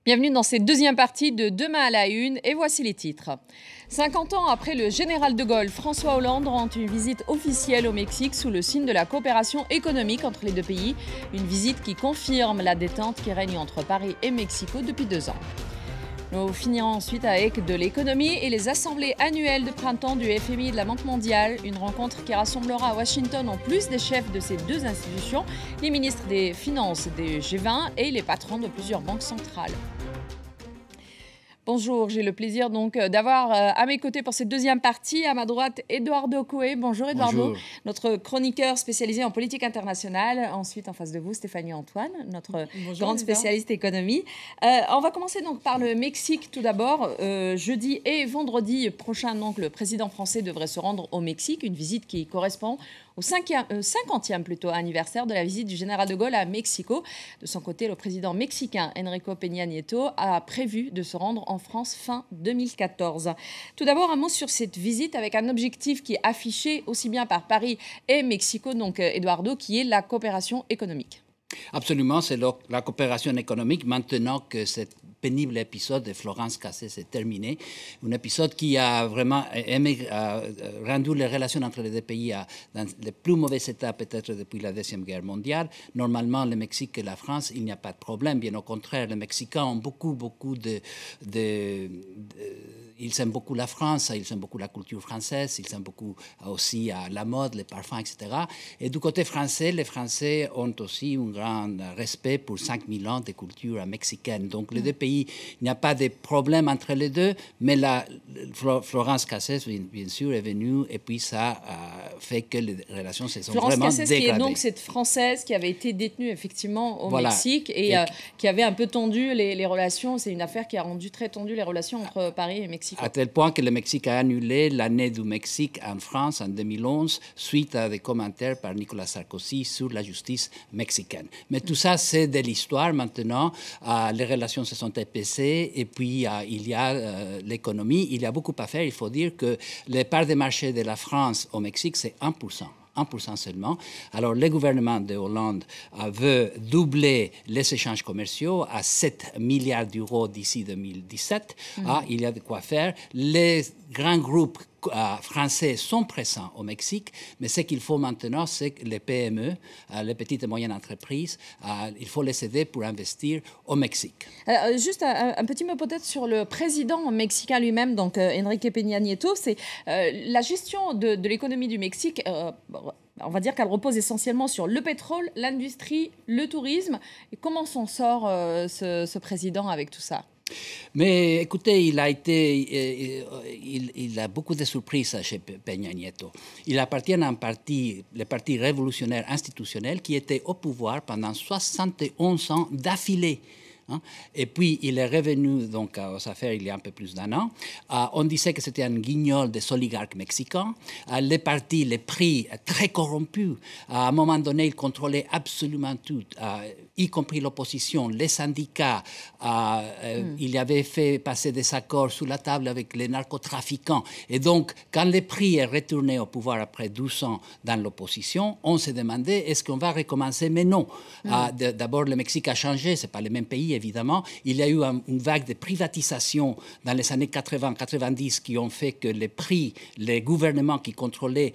Bienvenue dans cette deuxième partie de Demain à la Une et voici les titres. 50 ans après le général de Gaulle, François Hollande rend une visite officielle au Mexique sous le signe de la coopération économique entre les deux pays. Une visite qui confirme la détente qui règne entre Paris et Mexico depuis 2 ans. Nous finirons ensuite avec de l'économie et les assemblées annuelles de printemps du FMI et de la Banque mondiale. Une rencontre qui rassemblera à Washington, en plus des chefs de ces deux institutions, les ministres des Finances des G20 et les patrons de plusieurs banques centrales. Bonjour, j'ai le plaisir donc d'avoir à mes côtés pour cette deuxième partie, à ma droite, Eduardo Coué. Bonjour Eduardo, bonjour. Notre chroniqueur spécialisé en politique internationale. Ensuite, en face de vous, Stéphanie Antoine, notre grande spécialiste économie. On va commencer donc par le Mexique tout d'abord. Jeudi et vendredi prochain, donc, le président français devrait se rendre au Mexique, une visite qui correspond au 50e plutôt anniversaire de la visite du général de Gaulle à Mexico. De son côté, le président mexicain Enrique Peña Nieto a prévu de se rendre en France fin 2014. Tout d'abord, un mot sur cette visite avec un objectif qui est affiché aussi bien par Paris et Mexico, donc Eduardo, qui est la coopération économique. Absolument, c'est la coopération économique. Maintenant que cet pénible épisode de Florence Cassés s'est terminé, un épisode qui a vraiment rendu les relations entre les deux pays dans le plus mauvais état peut-être depuis la Deuxième Guerre mondiale. Normalement, le Mexique et la France, il n'y a pas de problème. Bien au contraire, les Mexicains ont beaucoup ils aiment beaucoup la France, ils aiment beaucoup la culture française, ils aiment beaucoup aussi la mode, les parfums, etc. Et du côté français, les Français ont aussi un grand respect pour 5000 ans de culture mexicaine. Donc, les deux pays, il n'y a pas de problème entre les deux, mais Florence Cassés, bien sûr, est venue et puis ça a fait que les relations se sont vraiment dégradées. Florence Cassés, qui est donc cette Française qui avait été détenue effectivement au Mexique et qui avait un peu tendu les relations. C'est une affaire qui a rendu très tendues les relations entre Paris et Mexico. À tel point que le Mexique a annulé l'année du Mexique en France en 2011 suite à des commentaires par Nicolas Sarkozy sur la justice mexicaine. Mais tout ça, c'est de l'histoire maintenant. Les relations se sont épaissées et puis il y a l'économie. Il y a beaucoup à faire. Il faut dire que les parts de marché de la France au Mexique, c'est 1%. 1% seulement. Alors, le gouvernement de Hollande veut doubler les échanges commerciaux à 7 milliards d'euros d'ici 2017. Il y a de quoi faire. Les grands groupes français sont présents au Mexique, mais ce qu'il faut maintenant, c'est que les PME, les petites et moyennes entreprises, il faut les aider pour investir au Mexique. Juste un petit mot peut-être sur le président mexicain lui-même, donc Enrique Peña Nieto. C'est la gestion de l'économie du Mexique. On va dire qu'elle repose essentiellement sur le pétrole, l'industrie, le tourisme. Et comment s'en sort ce président avec tout ça ? Mais écoutez, il a beaucoup de surprises chez Peña Nieto. Il appartient à le parti révolutionnaire institutionnel qui était au pouvoir pendant 71 ans d'affilée. Et puis, il est revenu donc, aux affaires il y a un peu plus d'1 an. On disait que c'était un guignol des oligarques mexicains. Les partis, les prix très corrompus. À un moment donné, il contrôlait absolument tout, y compris l'opposition, les syndicats. Il avait fait passer des accords sous la table avec les narcotrafiquants. Et donc, quand le prix est retourné au pouvoir après 12 ans dans l'opposition, on se demandait est-ce qu'on va recommencer? Mais non. D'abord, le Mexique a changé. Ce n'est pas le même pays, évidemment. Il y a eu une vague de privatisation dans les années 80-90 qui ont fait que les gouvernements qui contrôlaient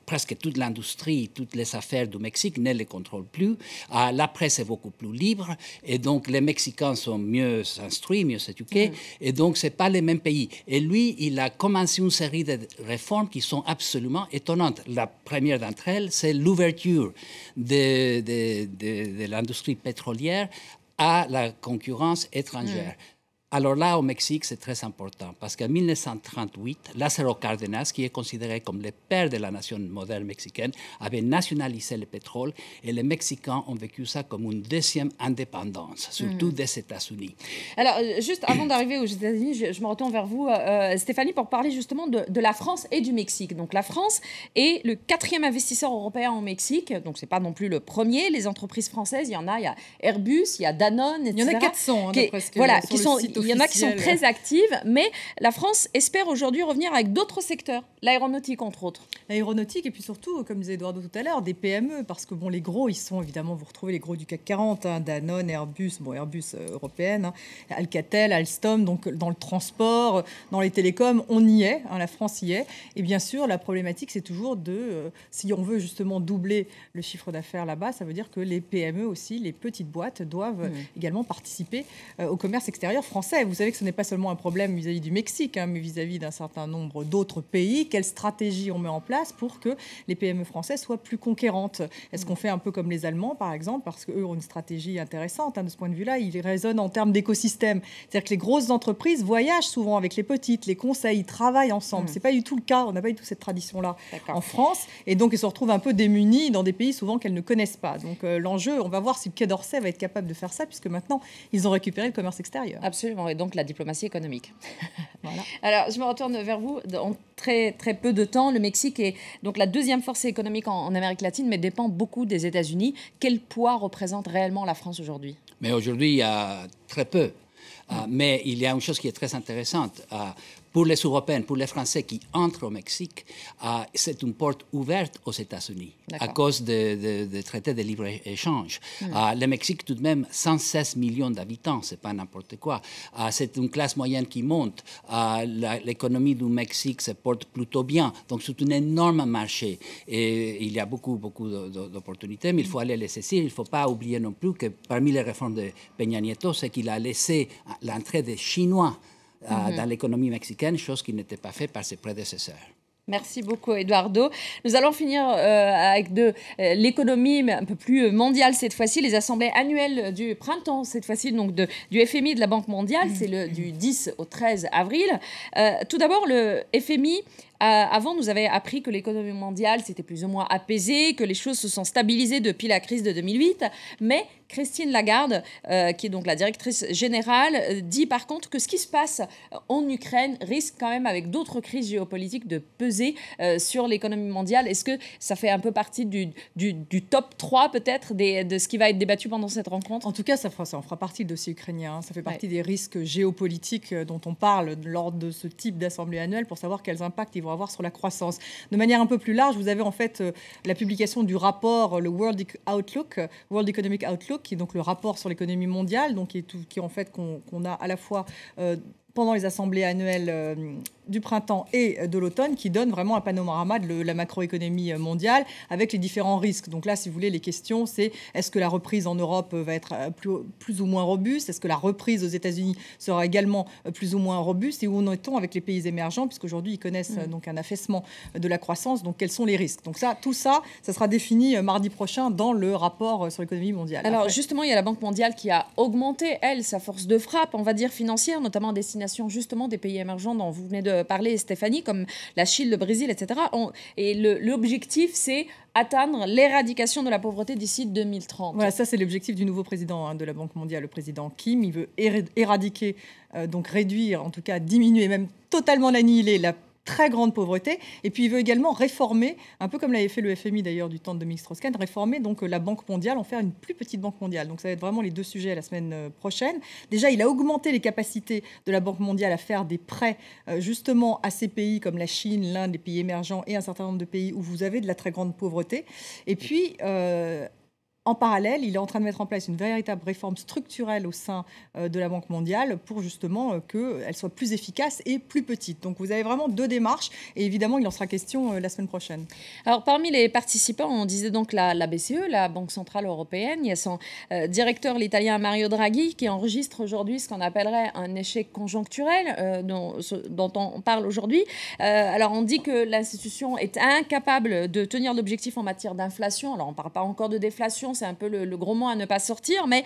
presque toute l'industrie, toutes les affaires du Mexique ne les contrôlent plus. La presse est beaucoup plus libre et donc les Mexicains sont mieux instruits, mieux éduqués et donc ce n'est pas les mêmes pays. Et lui, il a commencé une série de réformes qui sont absolument étonnantes. La première d'entre elles, c'est l'ouverture de l'industrie pétrolière à la concurrence étrangère. Alors là, au Mexique, c'est très important parce qu'en 1938, Lázaro Cárdenas, qui est considéré comme le père de la nation moderne mexicaine, avait nationalisé le pétrole et les Mexicains ont vécu ça comme une deuxième indépendance, surtout des États-Unis. Alors, juste avant d'arriver aux États-Unis, je me retourne vers vous, Stéphanie, pour parler justement de la France et du Mexique. Donc, la France est le 4e investisseur européen au Mexique, donc ce n'est pas non plus le premier. Les entreprises françaises, il y en a, il y a Airbus, il y a Danone, etc. Il y en a 400, d'après ce que voilà, sur qui le sont site il y en a qui sont très actives, mais la France espère aujourd'hui revenir avec d'autres secteurs, l'aéronautique entre autres. L'aéronautique et puis surtout, comme disait Eduardo tout à l'heure, des PME, parce que bon, les gros, ils sont évidemment, vous retrouvez les gros du CAC 40, hein, Danone, Airbus, européenne, hein, Alcatel, Alstom, donc dans le transport, dans les télécoms, on y est, hein, la France y est. Et bien sûr, la problématique, c'est toujours si on veut justement doubler le chiffre d'affaires là-bas, ça veut dire que les PME aussi, les petites boîtes, doivent également participer au commerce extérieur français. Vous savez que ce n'est pas seulement un problème vis-à-vis du Mexique, hein, mais vis-à-vis d'un certain nombre d'autres pays. Quelle stratégie on met en place pour que les PME françaises soient plus conquérantes? Est-ce qu'on fait un peu comme les Allemands, par exemple, parce qu'eux ont une stratégie intéressante, hein, de ce point de vue-là, ils raisonnent en termes d'écosystème. C'est-à-dire que les grosses entreprises voyagent souvent avec les petites, les conseils, ils travaillent ensemble. C'est pas du tout le cas, on n'a pas du tout cette tradition-là en France, et donc ils se retrouvent un peu démunis dans des pays souvent qu'elles ne connaissent pas. Donc l'enjeu, on va voir si le Quai d'Orsay va être capable de faire ça, puisque maintenant, ils ont récupéré le commerce extérieur. Absolument, et donc la diplomatie économique. Voilà. Alors, je me retourne vers vous. En très, très peu de temps, le Mexique est donc la deuxième force économique en Amérique latine, mais dépend beaucoup des États-Unis. Quel poids représente réellement la France aujourd'hui? Mais aujourd'hui, il y a très peu. Mais il y a une chose qui est très intéressante. Pour les Européens, pour les Français qui entrent au Mexique, c'est une porte ouverte aux États-Unis à cause des traités de libre-échange. Le Mexique, tout de même, 116 millions d'habitants, ce n'est pas n'importe quoi. C'est une classe moyenne qui monte. L'économie du Mexique se porte plutôt bien. Donc, c'est un énorme marché. Et il y a beaucoup d'opportunités, mais il faut aller les saisir. Il ne faut pas oublier non plus que parmi les réformes de Peña Nieto, c'est qu'il a laissé l'entrée des Chinois dans l'économie mexicaine, chose qui n'était pas faite par ses prédécesseurs. Merci beaucoup, Eduardo. Nous allons finir avec l'économie, mais un peu plus mondiale cette fois-ci, les assemblées annuelles du printemps, cette fois-ci donc du FMI et de la Banque mondiale, c'est du 10 au 13 avril. Tout d'abord, le FMI avant nous avait appris que l'économie mondiale s'était plus ou moins apaisée, que les choses se sont stabilisées depuis la crise de 2008, mais Christine Lagarde, qui est donc la directrice générale, dit par contre que ce qui se passe en Ukraine risque quand même, avec d'autres crises géopolitiques, de peser sur l'économie mondiale. Est-ce que ça fait un peu partie du top 3 peut-être de ce qui va être débattu pendant cette rencontre? En tout cas, ça en fera partie le dossier ukrainien. Hein. Ça fait partie des risques géopolitiques dont on parle lors de ce type d'assemblée annuelle pour savoir quels impacts ils vont avoir sur la croissance. De manière un peu plus large, vous avez en fait la publication du rapport, le World Economic Outlook, qui est donc le rapport sur l'économie mondiale, donc qui en fait qu'on a à la fois pendant les assemblées annuelles du printemps et de l'automne, qui donne vraiment un panorama de la macroéconomie mondiale avec les différents risques. Donc là, si vous voulez, les questions, c'est est-ce que la reprise en Europe va être plus ou moins robuste? Est-ce que la reprise aux États-Unis sera également plus ou moins robuste? Et où en est-on avec les pays émergents, puisqu'aujourd'hui, ils connaissent donc un affaissement de la croissance. Donc, quels sont les risques? Donc tout ça sera défini mardi prochain dans le rapport sur l'économie mondiale. Alors, justement, il y a la Banque mondiale qui a augmenté, elle, sa force de frappe, on va dire, financière, notamment à destination justement des pays émergents dont vous venez de parler, Stéphanie, comme la Chine, le Brésil, etc. Et l'objectif, c'est atteindre l'éradication de la pauvreté d'ici 2030. Voilà, ça c'est l'objectif du nouveau président de la Banque mondiale, le président Kim. Il veut éradiquer, donc réduire, en tout cas diminuer, même totalement l'annihiler, la très grande pauvreté. Et puis il veut également réformer, un peu comme l'avait fait le FMI d'ailleurs du temps de Dominique Strauss-Kahn, réformer donc la Banque mondiale, en faire une plus petite Banque mondiale. Donc ça va être vraiment les deux sujets la semaine prochaine. Déjà, il a augmenté les capacités de la Banque mondiale à faire des prêts justement à ces pays comme la Chine, l'Inde, les pays émergents et un certain nombre de pays où vous avez de la très grande pauvreté. Et puis en parallèle, il est en train de mettre en place une véritable réforme structurelle au sein de la Banque mondiale pour justement qu'elle soit plus efficace et plus petite. Donc vous avez vraiment deux démarches et évidemment, il en sera question la semaine prochaine. Alors parmi les participants, on disait donc la BCE, la Banque centrale européenne. Il y a son directeur, l'Italien Mario Draghi, qui enregistre aujourd'hui ce qu'on appellerait un échec conjoncturel dont on parle aujourd'hui. Alors on dit que l'institution est incapable de tenir l'objectif en matière d'inflation. Alors on ne parle pas encore de déflation, c'est un peu le gros mot à ne pas sortir, mais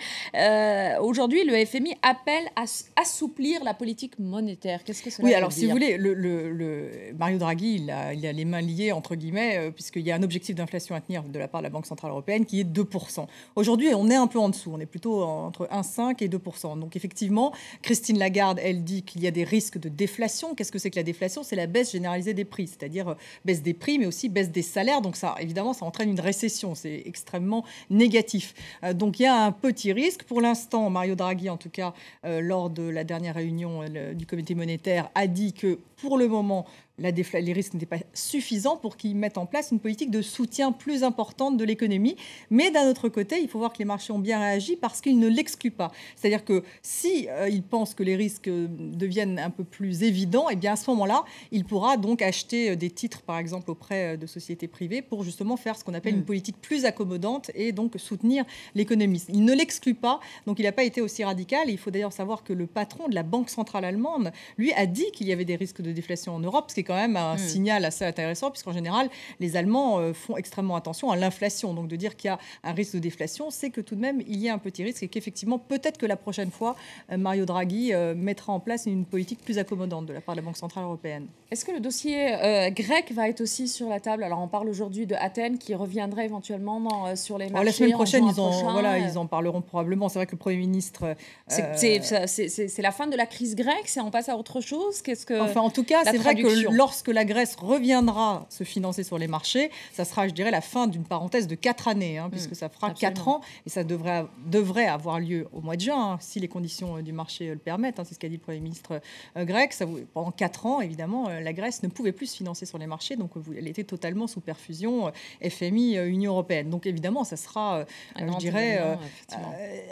aujourd'hui, le FMI appelle à assouplir la politique monétaire. Qu'est-ce que cela veut dire ? Oui, alors si vous voulez, Mario Draghi, il a les mains liées, entre guillemets, puisqu'il y a un objectif d'inflation à tenir de la part de la Banque centrale européenne qui est 2%. Aujourd'hui, on est un peu en dessous, on est plutôt entre 1,5 et 2%. Donc effectivement, Christine Lagarde, elle dit qu'il y a des risques de déflation. Qu'est-ce que c'est que la déflation ? C'est la baisse généralisée des prix, c'est-à-dire baisse des prix, mais aussi baisse des salaires. Donc ça, évidemment, ça entraîne une récession. C'est extrêmement négatif. Donc il y a un petit risque. Pour l'instant, Mario Draghi, en tout cas, lors de la dernière réunion du comité monétaire, a dit que pour le moment, les risques n'étaient pas suffisants pour qu'ils mettent en place une politique de soutien plus importante de l'économie. Mais d'un autre côté, il faut voir que les marchés ont bien réagi parce qu'ils ne l'excluent pas. C'est-à-dire que si ils pensent que les risques deviennent un peu plus évidents, et bien à ce moment-là, il pourra donc acheter des titres, par exemple, auprès de sociétés privées pour justement faire ce qu'on appelle une politique plus accommodante et donc soutenir l'économie. Il ne l'exclut pas, donc il n'a pas été aussi radical. Et il faut d'ailleurs savoir que le patron de la Banque centrale allemande, lui, a dit qu'il y avait des risques de déflation en Europe, ce qui est quand même un signal assez intéressant, puisqu'en général, les Allemands font extrêmement attention à l'inflation. Donc de dire qu'il y a un risque de déflation, c'est que tout de même, il y a un petit risque et qu'effectivement, peut-être que la prochaine fois, Mario Draghi mettra en place une politique plus accommodante de la part de la Banque centrale européenne. Est-ce que le dossier grec va être aussi sur la table? Alors on parle aujourd'hui de Athènes qui reviendrait éventuellement sur les marchés. La semaine prochaine, ils en parleront probablement. C'est vrai que le Premier ministre... C'est la fin de la crise grecque? On passe à autre chose? Enfin, en tout cas, c'est vrai que lorsque la Grèce reviendra se financer sur les marchés, ça sera, je dirais, la fin d'une parenthèse de 4 années, puisque ça fera 4 ans, et ça devrait avoir lieu au mois de juin, si les conditions du marché le permettent. C'est ce qu'a dit le Premier ministre grec. Pendant 4 ans, évidemment, la Grèce ne pouvait plus se financer sur les marchés, donc elle était totalement sous perfusion FMI, Union européenne. Donc évidemment, ça sera, je dirais,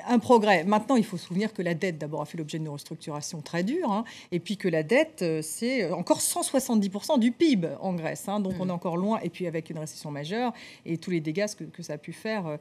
un progrès. Maintenant, il faut se souvenir que la dette, d'abord, a fait l'objet d'une restructuration très dure, et puis que la dette, c'est encore 170% du PIB en Grèce. Donc on est encore loin, et puis avec une récession majeure et tous les dégâts que ça a pu faire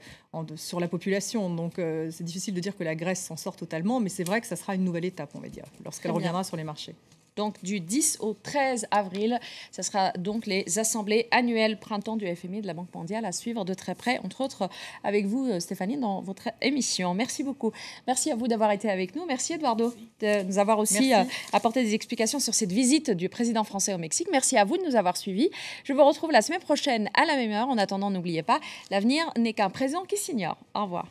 sur la population. Donc c'est difficile de dire que la Grèce s'en sort totalement, mais c'est vrai que ça sera une nouvelle étape, on va dire, lorsqu'elle reviendra sur les marchés. Donc du 10 au 13 avril, ce sera donc les assemblées annuelles printemps du FMI et de la Banque mondiale à suivre de très près, entre autres avec vous Stéphanie dans votre émission. Merci beaucoup. Merci à vous d'avoir été avec nous. Merci Eduardo de nous avoir aussi apporté des explications sur cette visite du président français au Mexique. Merci à vous de nous avoir suivis. Je vous retrouve la semaine prochaine à la même heure. En attendant, n'oubliez pas, l'avenir n'est qu'un présent qui s'ignore. Au revoir.